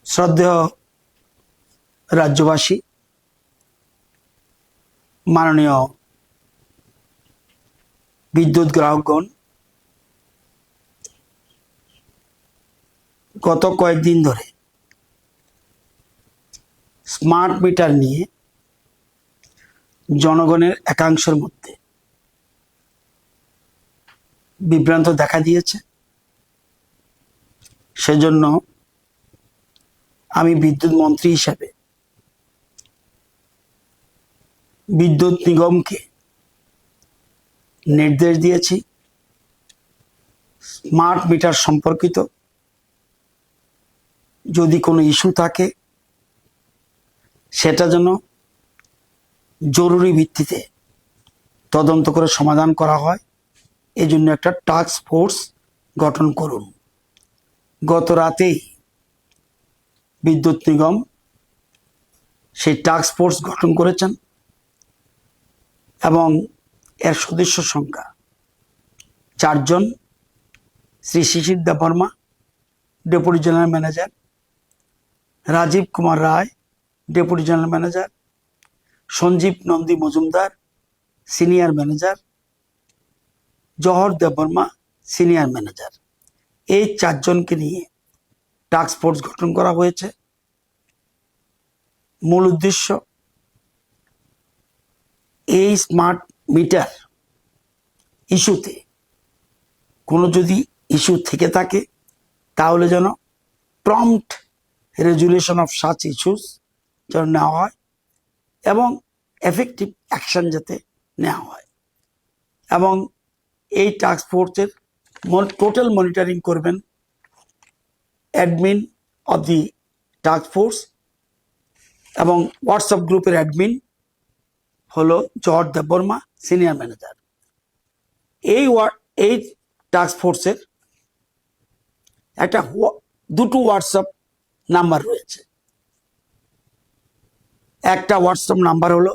শ্রদ্ধেয় রাজ্যবাসী, মাননীয় বিদ্যুৎ গ্রাহকগণ, গত কয়েকদিন ধরে স্মার্ট মিটার নিয়ে জনগণের একাংশের মধ্যে বিভ্রান্ত দেখা দিয়েছে। সেজন্য আমি বিদ্যুৎ মন্ত্রী হিসাবে বিদ্যুৎ নিগমকে নির্দেশ দিয়েছি, স্মার্ট মিটার সম্পর্কিত যদি কোনো ইস্যু থাকে সেটা যেন জরুরি ভিত্তিতে তদন্ত করে সমাধান করা হয়। এই জন্য একটা টাস্ক ফোর্স গঠন করুন। গত রাতেই বিদ্যুৎ নিগম সেই টাস্ক ফোর্স গঠন করেছেন এবং এর সদস্য সংখ্যা 4 জন। Shri Shishir Debbarma, deputy general manager; Rajib Kumar Roy, deputy general manager; Sanjib Nandi Majumdar, senior manager; Jahar Debbarma, senior manager. এই 4 জনকে নিয়ে টাস্ক ফোর্স গঠন করা হয়েছে। মূল উদ্দেশ্য, এই স্মার্ট মিটার ইস্যুতে কোনো যদি ইস্যু থেকে থাকে তাহলে যেন prompt resolution of such issues যেন নেওয়া হয় এবং এফেক্টিভ অ্যাকশন যাতে নেওয়া হয়। এবং এই টাস্ক ফোর্সের টোটাল মনিটরিং করবেন admin of the task force, এবং হোয়াটসঅ্যাপ গ্রুপের অ্যাডমিন হলো জহর দেববর্মা, সিনিয়র ম্যানেজার। এই টাস্ক ফোর্সের দুটো হোয়াটসঅ্যাপ নাম্বার রয়েছে। একটা হোয়াটসঅ্যাপ নাম্বার হলো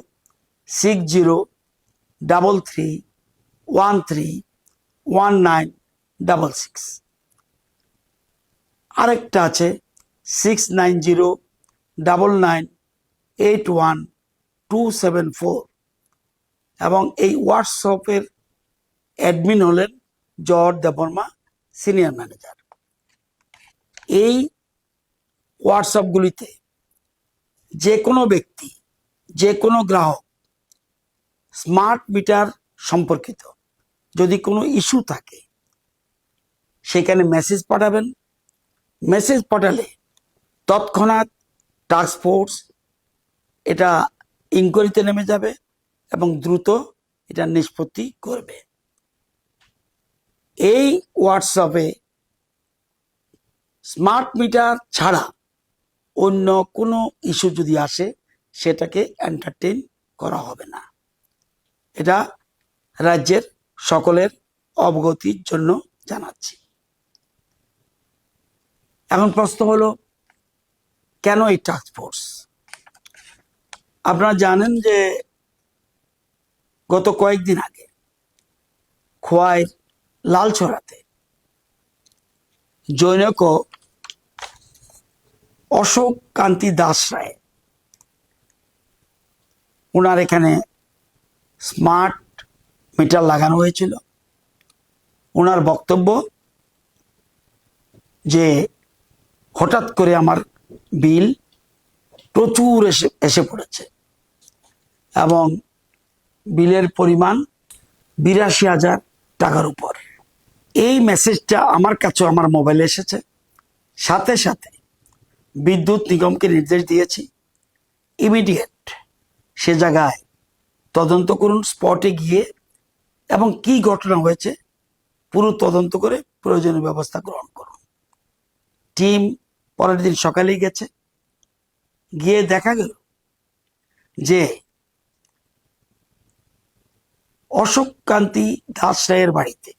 6000131966, আরেকটা আছে 6909981274, এবং এই হোয়াটসঅ্যাপের অ্যাডমিন হলেন জহর দেববর্মা, সিনিয়র ম্যানেজার। এই হোয়াটসঅ্যাপগুলিতে যে কোনো ব্যক্তি, যে কোনো গ্রাহক স্মার্ট মিটার সম্পর্কিত যদি কোনো ইস্যু থাকে সেখানে মেসেজ পাঠাবেন। মেসেজ পাঠালে তৎক্ষণাৎ টাস্ক ফোর্স এটা ইনকোয়ারিতে নেমে যাবে এবং দ্রুত এটা নিষ্পত্তি করবে। এই হোয়াটসঅ্যাপে স্মার্ট মিটার ছাড়া অন্য কোনো ইস্যু যদি আসে সেটাকে এন্টারটেইন করা হবে না। এটা রাজ্যের সকলের অবগতির জন্য জানাচ্ছি। এখন প্রশ্ন হলো, কেন এই টাস্ক ফোর্স? আপনারা জানেন যে গত কয়েকদিন আগে খোয়াইয়ের লালছড়াতে জনৈক অশোক কান্তি দাস রায়, ওনার এখানে স্মার্ট মিটার লাগানো হয়েছিল। ওনার বক্তব্য যে হঠাৎ করে আমার বিল প্রচুর এসে পড়েছে এবং বিলের পরিমাণ 82,000 টাকার উপর। এই মেসেজটা আমার কাছে আমার মোবাইলে এসেছে। সাথে সাথে বিদ্যুৎ নিগমকে নির্দেশ দিয়েছি ইমিডিয়েট সে জায়গায় তদন্ত করুন, স্পটে গিয়ে, এবং কি ঘটনা হয়েছে পুরো তদন্ত করে প্রয়োজনীয় ব্যবস্থা গ্রহণ করুন। টিম পরের দিন সকালেই গেছে, গিয়ে দেখা গেল যে অশোক কান্তি দাস রায়ের বাড়িতে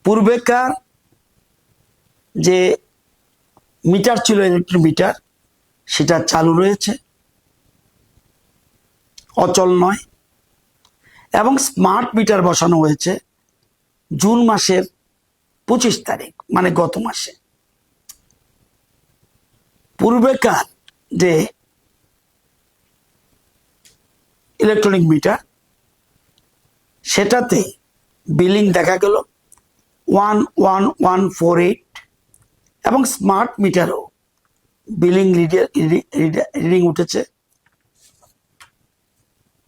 পূর্বেকার যে মিটার ছিল, ইলেকট্রিক মিটার, সেটা চালু রয়েছে, অচল নয়, এবং স্মার্ট মিটার বসানো হয়েছে জুন মাসের 25 তারিখ মানে গত মাসে পূর্বেকার যে ইলেকট্রনিক মিটার সেটাতে বিলিং দেখা গেল 11148 এবং স্মার্ট মিটারও বিলিং রিডিং উঠেছে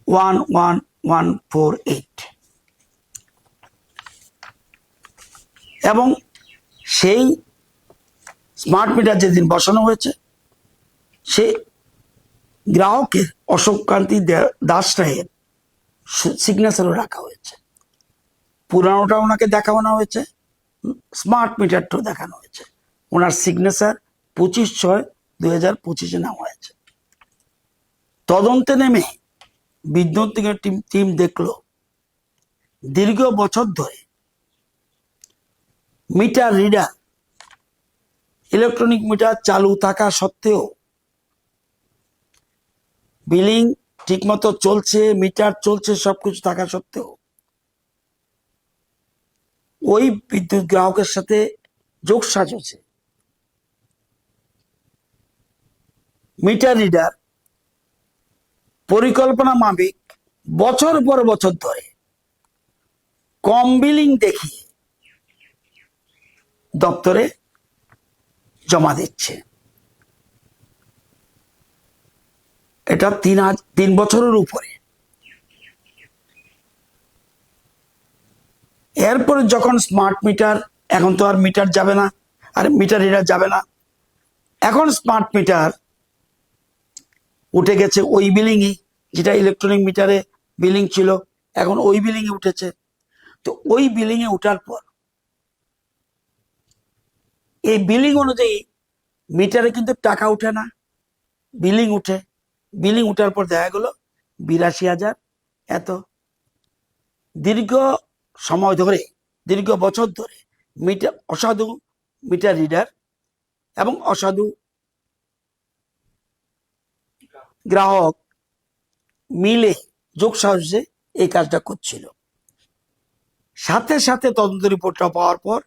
11148 এবং সেই স্মার্ট মিটার যেদিন বসানো হয়েছে সে গ্রাহকের অশোককান্তি দাস রায়ের সিগনেচারও রাখা হয়েছে। পুরানোটা ওনাকে দেখানো হয়েছে, স্মার্ট মিটারটাও দেখানো হয়েছে। ওনার সিগনেচার 25/6/2025 নেওয়া হয়েছে। তদন্তে নেমে বিদ্যুৎ নিগমের টিম দেখলো দীর্ঘ বছর ধরে মিটার রিডার ইলেকট্রনিক মিটার চালু থাকা সত্ত্বেও বিলিং ঠিকমতো চলছে, মিটার চলছে, সবকিছু থাকা সত্ত্বেও ওই বিদ্যুৎ গ্রাহকের সাথে যোগসাজশে মিটার রিডার পরিকল্পনা মাফিক বছর পর বছর ধরে কম বিলিং দেখিয়ে দপ্তরে জমা দিচ্ছে। এটা 3 বছরের উপরে। এরপরে যখন স্মার্ট মিটার, এখন তো আর মিটার যাবে না, আর মিটার রিডার যাবে না, এখন স্মার্ট মিটার উঠে গেছে ওই বিলিংই, যেটা ইলেকট্রনিক মিটারে বিলিং ছিল এখন ওই বিলিংয়ে উঠেছে। তো ওই বিলিংয়ে উঠার পর এই বিলিং অনুযায়ী মিটারে কিন্তু টাকা উঠে না, বিলিং উঠে। বিলিং উঠার পর দেখা গেল 82,000 এত। দীর্ঘ সময় ধরে, দীর্ঘ বছর ধরে মিটার অসাধু মিটার রিডার এবং অসাধু গ্রাহক মিলে যোগসাজশে এই কাজটা করছিল। সাথে সাথে তদন্ত রিপোর্টটা পাওয়ার পর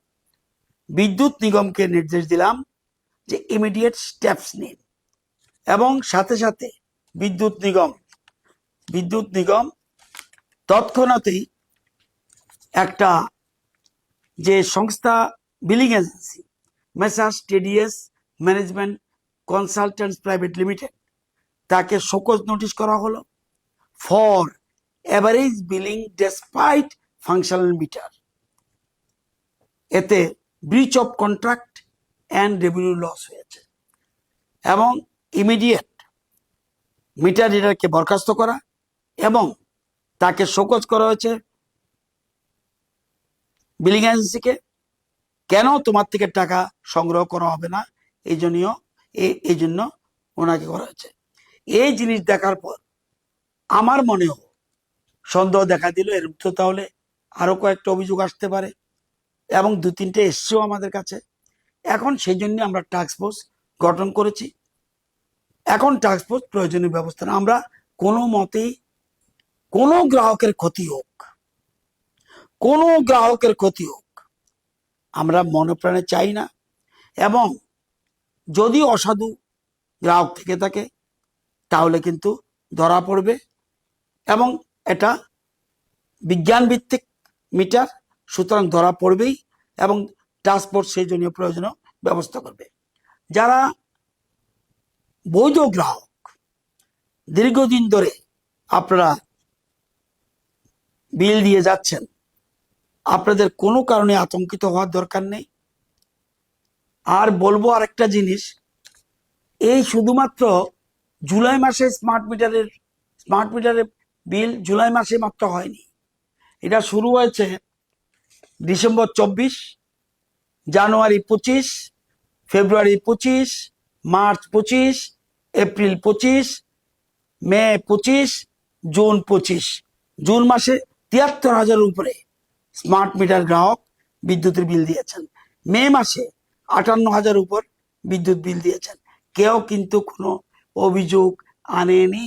বিদ্যুৎ নিগমকে নির্দেশ দিলাম যে ইমিডিয়েট স্টেপস নিন, এবং সাথে সাথে বিদ্যুৎ নিগম তৎক্ষণাৎই একটা যে সংস্থা billing agency messrs TDS management consultants private limited, তাকে শোকজ নোটিশ করা হলো for average billing despite functional meter. এতে breach of contract and revenue loss হয়েছে, এবং ইমিডিয়েট মিটার রিডারকে বরখাস্ত করা এবং তাকে শোকজ করা হয়েছে বিলিং এজেন্সিকে। কেন তোমার থেকে টাকা সংগ্রহ করা হবে না, এই জন্য ওনাকে করা হয়েছে। এই জিনিস দেখার পর আমার মনেও সন্দেহ দেখা দিল, এর তো তাহলে আরো কয়েকটা অভিযোগ আসতে পারে, এবং 2-3টে এসছেও আমাদের কাছে। এখন সেই জন্য আমরা টাস্ক ফোর্স গঠন করেছি। এখন টাস্ক ফোর্স প্রয়োজনীয় ব্যবস্থা, আমরা কোনো মতেই কোনো গ্রাহকের ক্ষতি হোক আমরা মনপ্রাণে চাই না। এবং যদি অসাধু গ্রাহক থেকে থাকে তাহলে কিন্তু ধরা পড়বে, এবং এটা বিজ্ঞান ভিত্তিক মিটার, সুতরাং ধরা পড়বেই, এবং টাস্ক ফোর্স সেই জন্য প্রয়োজনীয় ব্যবস্থা করবে। যারা বৈধ গ্রাহক, দীর্ঘদিন ধরে আপনারা বিল দিয়ে যাচ্ছেন, আপনাদের কোনো কারণে আতঙ্কিত হওয়ার দরকার নেই। আর বলবো আরেকটা জিনিস, এই শুধুমাত্র জুলাই মাসে স্মার্ট মিটারের বিল জুলাই মাসে মাত্র হয়নি, এটা শুরু হয়েছে ডিসেম্বর 24, জানুয়ারি 25, ফেব্রুয়ারি 25, মার্চ 25, এপ্রিল 25, মে 25, জুন 25। জুন মাসে 73,000-এর উপরে স্মার্ট মিটার গ্রাহক বিদ্যুতের বিল দিয়েছেন। মে মাসে 58,000 উপর বিদ্যুৎ বিল দিয়েছেন, কেউ কিন্তু কোনো অভিযোগ আনেনি।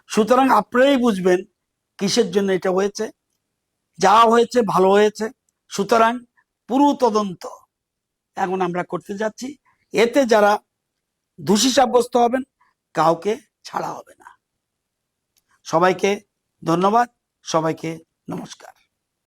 সুতরাং আপনারাই বুঝবেন কিসের জন্য এটা হয়েছে। যা হয়েছে ভালো হয়েছে। সুতরাং পুরো তদন্ত এখন আমরা করতে যাচ্ছি। এতে যারা দোষী সাব্যস্ত হবেন কাউকে ছাড়া হবে না। সবাইকে ধন্যবাদ, সবাইকে নমস্কার।